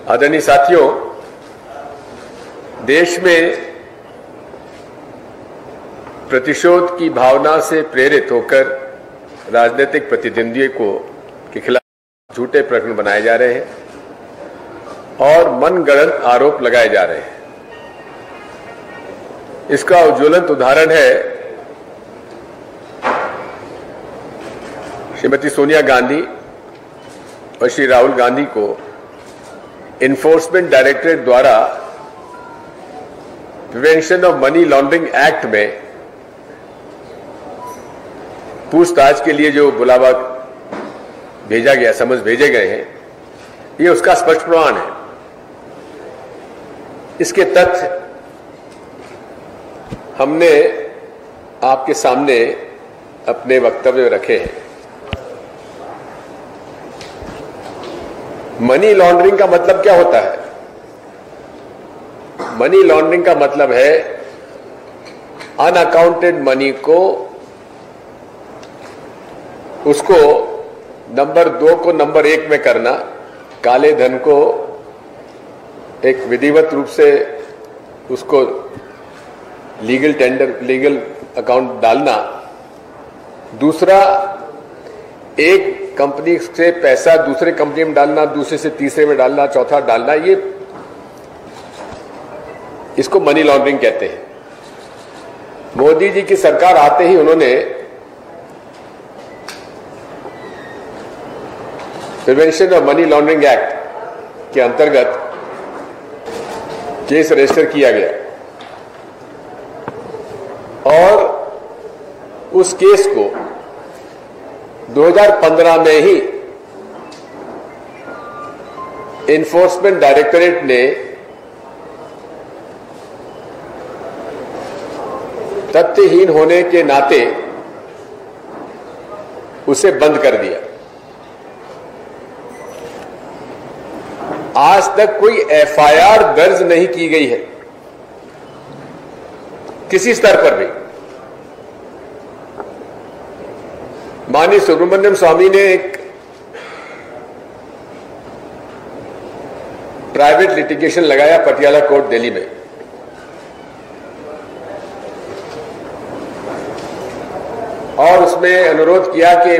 आदरणीय साथियों, देश में प्रतिशोध की भावना से प्रेरित होकर राजनीतिक प्रतिद्वंदियों के खिलाफ झूठे प्रकरण बनाए जा रहे हैं और मनगढ़ंत आरोप लगाए जा रहे हैं। इसका ज्वलंत उदाहरण है श्रीमती सोनिया गांधी और श्री राहुल गांधी को इन्फोर्समेंट डायरेक्टरेट द्वारा prevention of money laundering act में पूछताछ के लिए जो बुलावा भेजा गया, समझ भेजे गए हैं, ये उसका स्पष्ट प्रमाण है। इसके तथ्य हमने आपके सामने अपने वक्तव्य में रखे हैं। मनी लॉन्ड्रिंग का मतलब क्या होता है? मनी लॉन्ड्रिंग का मतलब है अनअकाउंटेड मनी को, उसको नंबर 2 को नंबर 1 में करना, काले धन को एक विधिवत रूप से उसको लीगल अकाउंट डालना, दूसरा एक कंपनी से पैसा दूसरे कंपनी में डालना, दूसरे से तीसरे में डालना, चौथा डालना, ये इसको मनी लॉन्ड्रिंग कहते हैं। मोदी जी की सरकार आते ही उन्होंने prevention of money laundering act के अंतर्गत केस रजिस्टर किया गया और उस केस को 2015 में ही इन्फोर्समेंट डायरेक्टरेट ने तथ्यहीन होने के नाते उसे बंद कर दिया। आज तक कोई एफआईआर दर्ज नहीं की गई है किसी स्तर पर भी। माननीय सुब्रमण्यम स्वामी ने एक प्राइवेट लिटिगेशन लगाया पटियाला कोर्ट दिल्ली में, और उसमें अनुरोध किया कि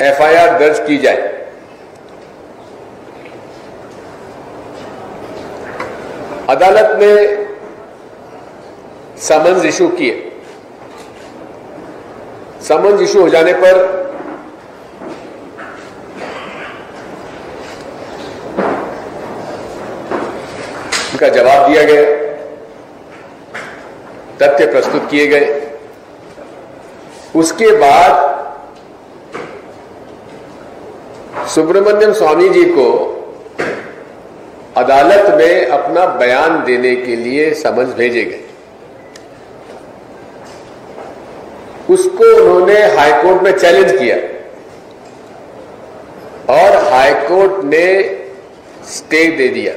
एफआईआर दर्ज की जाए। अदालत ने समन्स इशू किए। समन्स इशू हो जाने पर उनका जवाब दिया गया, तथ्य प्रस्तुत किए गए। उसके बाद सुब्रमण्यम स्वामी जी को अदालत में अपना बयान देने के लिए समन्स भेजे गए। उसको उन्होंने हाईकोर्ट में चैलेंज किया और हाईकोर्ट ने स्टे दे दिया।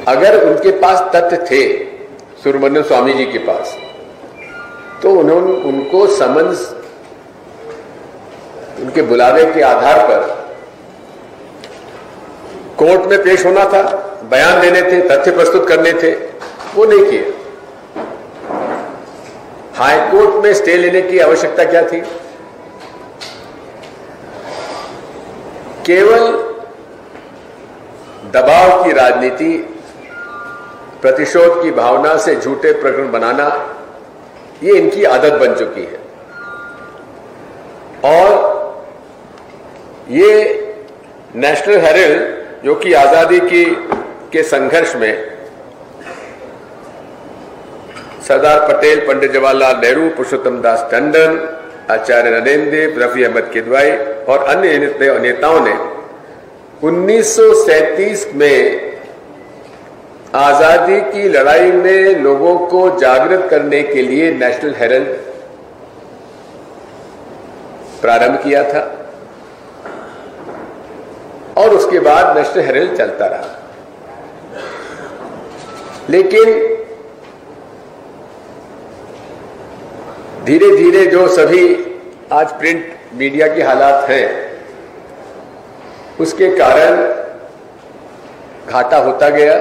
अगर उनके पास तथ्य थे सुब्रमण्यम स्वामी जी के पास, तो उन्होंने उनको समन्स उनके बुलावे के आधार पर कोर्ट में पेश होना था, बयान देने थे, तथ्य प्रस्तुत करने थे, वो नहीं किए। हाईकोर्ट में स्टे लेने की आवश्यकता क्या थी? केवल दबाव की राजनीति, प्रतिशोध की भावना से झूठे प्रकरण बनाना, ये इनकी आदत बन चुकी है। और ये नेशनल हेराल्ड, जो कि आजादी के संघर्ष में सरदार पटेल, पंडित जवाहरलाल नेहरू, पुरुषोत्तम दास टंडन, आचार्य नरेंद्र देव, रफी अहमद किदवाई और अन्य नेताओं ने 1937 में आजादी की लड़ाई में लोगों को जागृत करने के लिए नेशनल हेराल्ड प्रारंभ किया था और उसके बाद नेशनल हेराल्ड चलता रहा। लेकिन धीरे धीरे जो सभी आज प्रिंट मीडिया के हालात हैं, उसके कारण घाटा होता गया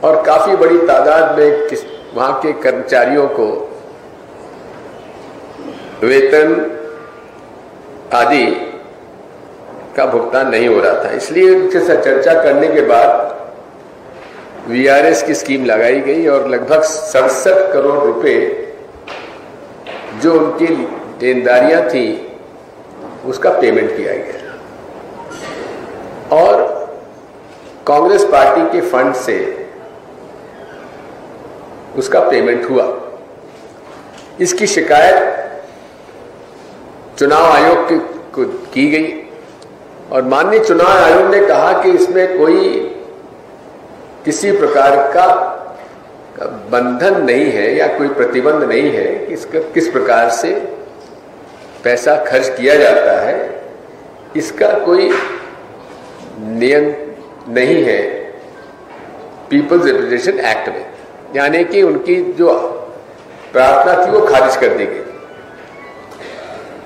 और काफी बड़ी तादाद में वहां के कर्मचारियों को वेतन आदि का भुगतान नहीं हो रहा था। इसलिए उनके साथ चर्चा करने के बाद वीआरएस की स्कीम लगाई गई और लगभग 67 करोड़ रुपए जो उनकी देनदारियां थी उसका पेमेंट किया गया और कांग्रेस पार्टी के फंड से उसका पेमेंट हुआ। इसकी शिकायत चुनाव आयोग को की गई और माननीय चुनाव आयोग ने कहा कि इसमें कोई किसी प्रकार का बंधन नहीं है या कोई प्रतिबंध नहीं है कि इसका किस प्रकार से पैसा खर्च किया जाता है, इसका कोई नियम नहीं है पीपल्स रिप्रेजेंटेशन एक्ट में। यानी कि उनकी जो प्रार्थना थी वो खारिज कर दी गई।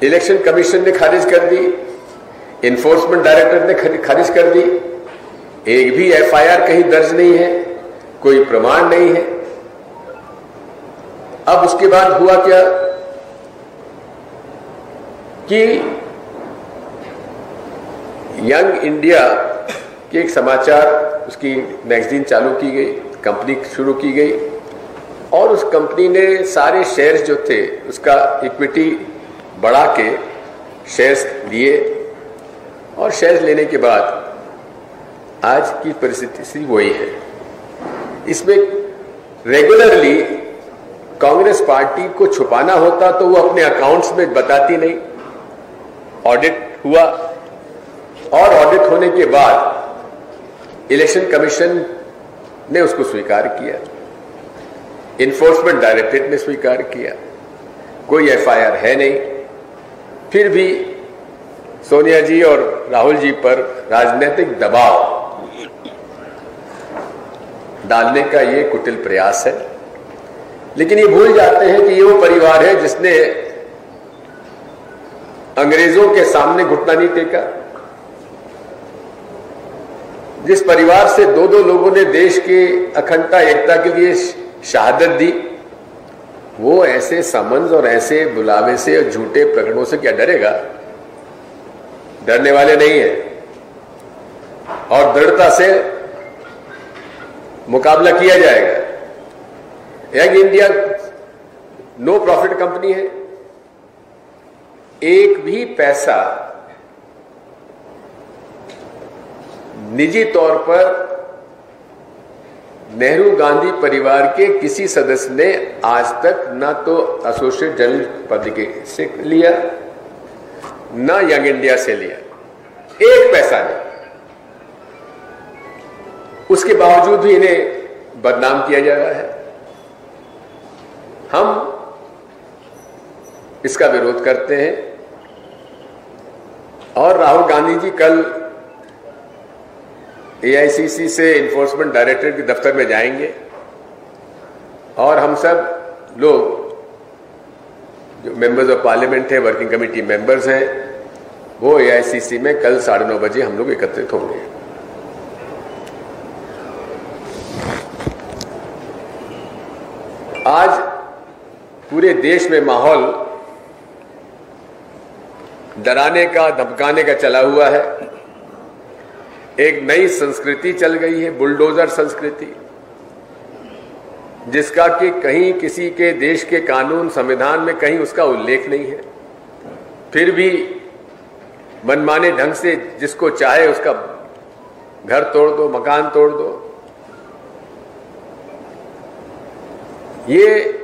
इलेक्शन कमीशन ने खारिज कर दी, इन्फोर्समेंट डायरेक्टर ने खारिज कर दी, एक भी एफआईआर कहीं दर्ज नहीं है, कोई प्रमाण नहीं है। अब उसके बाद हुआ क्या कि यंग इंडिया की एक समाचार उसकी मैगजीन चालू की गई, कंपनी शुरू की गई और उस कंपनी ने सारे शेयर्स जो थे उसका इक्विटी बढ़ा के शेयर्स लिए और शेयर्स लेने के बाद आज की परिस्थिति वही है। इसमें रेगुलरली कांग्रेस पार्टी को छुपाना होता तो वो अपने अकाउंट्स में बताती नहीं। ऑडिट हुआ और ऑडिट होने के बाद इलेक्शन कमीशन ने उसको स्वीकार किया, इन्फोर्समेंट डायरेक्टरेट ने स्वीकार किया, कोई एफआईआर है नहीं। फिर भी सोनिया जी और राहुल जी पर राजनीतिक दबाव डालने का ये कुटिल प्रयास है। लेकिन ये भूल जाते हैं कि ये वो परिवार है जिसने अंग्रेजों के सामने घुटना नहीं टेका, जिस परिवार से दो लोगों ने देश के अखंडता एकता के लिए शहादत दी, वो ऐसे समन्स और ऐसे बुलावे से और झूठे प्रकरणों से क्या डरेगा? डरने वाले नहीं है और दृढ़ता से मुकाबला किया जाएगा। Young India no profit company है, एक भी पैसा निजी तौर पर नेहरू गांधी परिवार के किसी सदस्य ने आज तक ना तो एसोसिएट जनरल पद से लिया ना यंग इंडिया से लिया, एक पैसा नहीं। उसके बावजूद भी इन्हें बदनाम किया जा रहा है। हम इसका विरोध करते हैं और राहुल गांधी जी कल एआईसीसी से इन्फोर्समेंट डायरेक्टरेट के दफ्तर में जाएंगे और हम सब लोग जो मेंबर्स ऑफ पार्लियामेंट है, वर्किंग कमेटी मेंबर्स हैं, वो एआईसीसी में कल 9:30 बजे हम लोग एकत्रित होंगे। आज पूरे देश में माहौल डराने का, धमकाने का चला हुआ है। एक नई संस्कृति चल गई है, बुलडोजर संस्कृति, जिसका कि कहीं किसी के देश के कानून संविधान में कहीं उसका उल्लेख नहीं है। फिर भी मनमाने ढंग से जिसको चाहे उसका घर तोड़ दो, मकान तोड़ दो। ये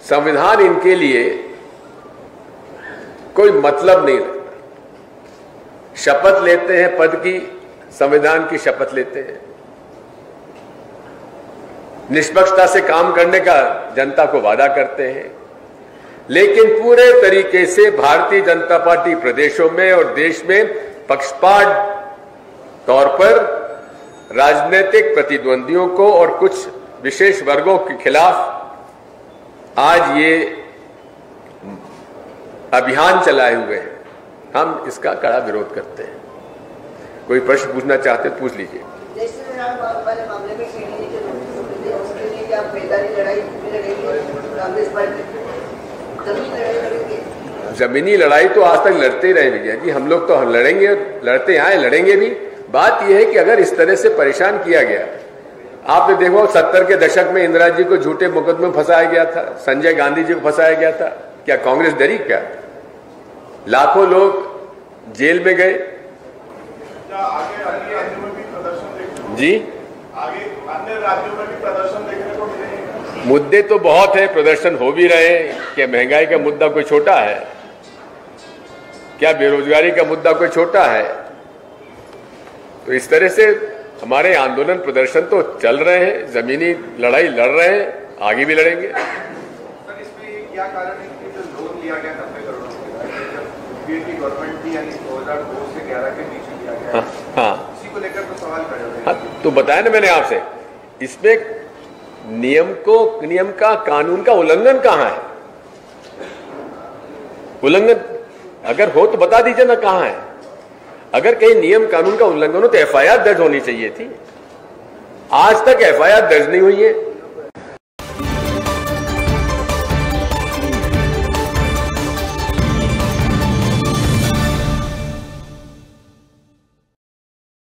संविधान इनके लिए कोई मतलब नहीं रखता। शपथ लेते हैं पद की, संविधान की शपथ लेते हैं, निष्पक्षता से काम करने का जनता को वादा करते हैं, लेकिन पूरे तरीके से भारतीय जनता पार्टी प्रदेशों में और देश में पक्षपात तौर पर राजनीतिक प्रतिद्वंदियों को और कुछ विशेष वर्गों के खिलाफ आज ये अभियान चलाए हुए हैं। हम इसका कड़ा विरोध करते हैं। कोई प्रश्न पूछना चाहते तो पूछ लीजिए। जमीनी लड़ाई तो आज तक लड़ते ही रहे भैया जी, हम लोग तो लड़ेंगे, लड़ते आए, लड़ेंगे भी। बात यह है कि अगर इस तरह से परेशान किया गया, आपने देखो 70 के दशक में इंदिरा जी को झूठे मुकदमे में फंसाया गया था, संजय गांधी जी को फंसाया गया था, क्या कांग्रेस डरी? क्या लाखों लोग जेल में गए? जी आगे अन्य राज्यों में भी प्रदर्शन देखने को मिलेंगे। मुद्दे तो बहुत है, प्रदर्शन हो भी रहे हैं। क्या महंगाई का मुद्दा कोई छोटा है? क्या बेरोजगारी का मुद्दा कोई छोटा है? तो इस तरह से हमारे आंदोलन प्रदर्शन तो चल रहे हैं, जमीनी लड़ाई लड़ रहे हैं, आगे भी लड़ेंगे। सर, इसमें क्या कारण है कि जो लोन लिया गया 90 करोड़ की गवर्नमेंट थी, यानी 2002 से 11 के बीच में लिया गया, हाँ, इसी को लेकर तो सवाल खड़े हो रहे हैं। हाँ, तो बताया ना मैंने आपसे, इसमें नियम का, कानून का उल्लंघन कहां है? उल्लंघन अगर हो तो बता दीजिए ना कहां है। अगर कहीं नियम कानून का उल्लंघन हो तो एफआईआर दर्ज होनी चाहिए थी। आज तक एफआईआर दर्ज नहीं हुई है।